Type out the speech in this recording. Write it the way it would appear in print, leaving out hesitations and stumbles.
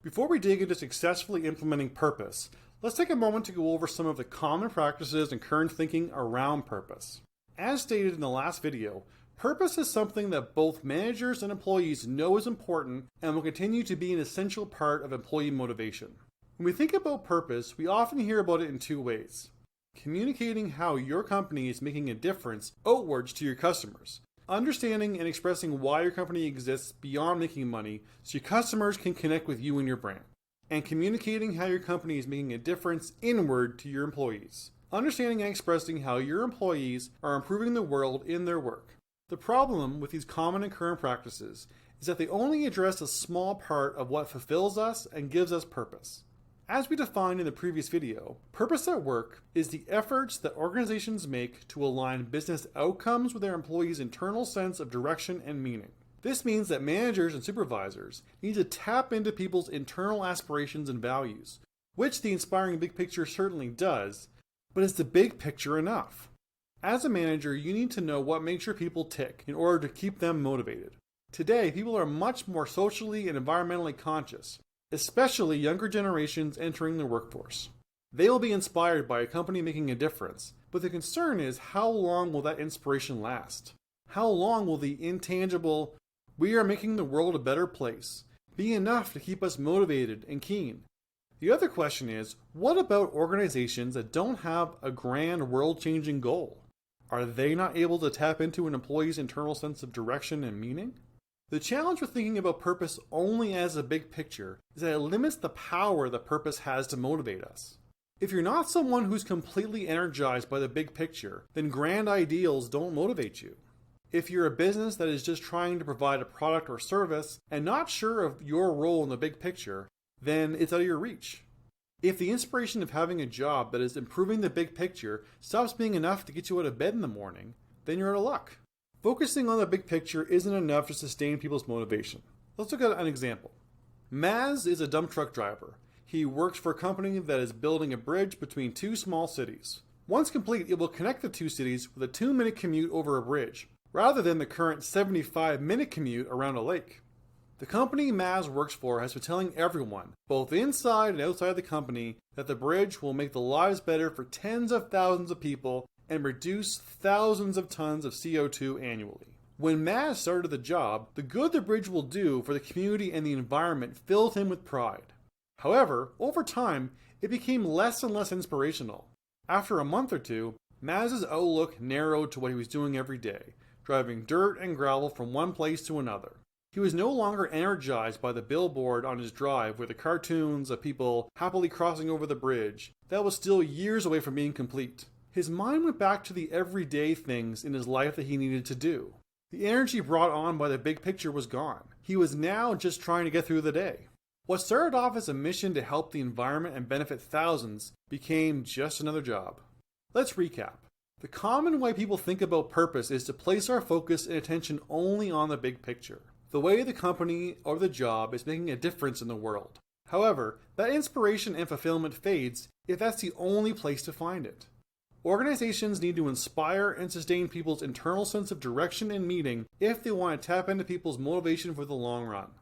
Before we dig into successfully implementing purpose, let's take a moment to go over some of the common practices and current thinking around purpose. As stated in the last video, purpose is something that both managers and employees know is important and will continue to be an essential part of employee motivation. When we think about purpose, we often hear about it in two ways. Communicating how your company is making a difference outwards to your customers. Understanding and expressing why your company exists beyond making money so your customers can connect with you and your brand. And communicating how your company is making a difference inward to your employees. Understanding and expressing how your employees are improving the world in their work. The problem with these common and current practices is that they only address a small part of what fulfills us and gives us purpose. As we defined in the previous video, purpose at work is the efforts that organizations make to align business outcomes with their employees' internal sense of direction and meaning. This means that managers and supervisors need to tap into people's internal aspirations and values, which the inspiring big picture certainly does, but is the big picture enough? As a manager, you need to know what makes your people tick in order to keep them motivated. Today, people are much more socially and environmentally conscious, especially younger generations entering the workforce. They will be inspired by a company making a difference, but the concern is how long will that inspiration last? How long will the intangible, "we are making the world a better place," be enough to keep us motivated and keen? The other question is, what about organizations that don't have a grand world-changing goal? Are they not able to tap into an employee's internal sense of direction and meaning? The challenge with thinking about purpose only as a big picture is that it limits the power that purpose has to motivate us. If you're not someone who's completely energized by the big picture, then grand ideals don't motivate you. If you're a business that is just trying to provide a product or service and not sure of your role in the big picture, then it's out of your reach. If the inspiration of having a job that is improving the big picture stops being enough to get you out of bed in the morning, then you're out of luck. Focusing on the big picture isn't enough to sustain people's motivation. Let's look at an example. Maz is a dump truck driver. He works for a company that is building a bridge between two small cities. Once complete, it will connect the two cities with a 2-minute commute over a bridge, rather than the current 75-minute commute around a lake. The company Maz works for has been telling everyone, both inside and outside the company, that the bridge will make the lives better for tens of thousands of people and reduce thousands of tons of CO2 annually. When Maz started the job, the good the bridge will do for the community and the environment filled him with pride. However, over time, it became less and less inspirational. After a month or two, Maz's outlook narrowed to what he was doing every day, driving dirt and gravel from one place to another. He was no longer energized by the billboard on his drive with the cartoons of people happily crossing over the bridge that was still years away from being complete. His mind went back to the everyday things in his life that he needed to do. The energy brought on by the big picture was gone. He was now just trying to get through the day. What started off as a mission to help the environment and benefit thousands became just another job. Let's recap. The common way people think about purpose is to place our focus and attention only on the big picture, the way the company or the job is making a difference in the world. However, that inspiration and fulfillment fades if that's the only place to find it. Organizations need to inspire and sustain people's internal sense of direction and meaning if they want to tap into people's motivation for the long run.